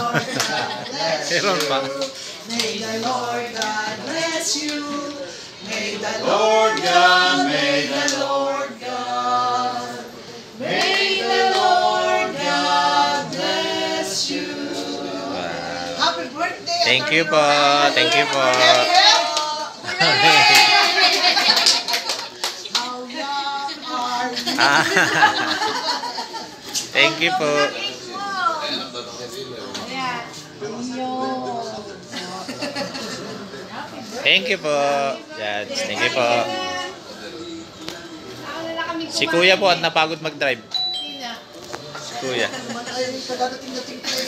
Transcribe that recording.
Lord God bless you. Meron pa. May the Lord God bless you. May the Lord God, may the Lord God, may the Lord God bless you. Happy birthday! Thank you po. Thank you po. How young are you? Thank you po. Thank you po. Yan, thank you po. Si Kuya po at napagod mag-drive. Si Kuya. Ay, kadadating-dating ko.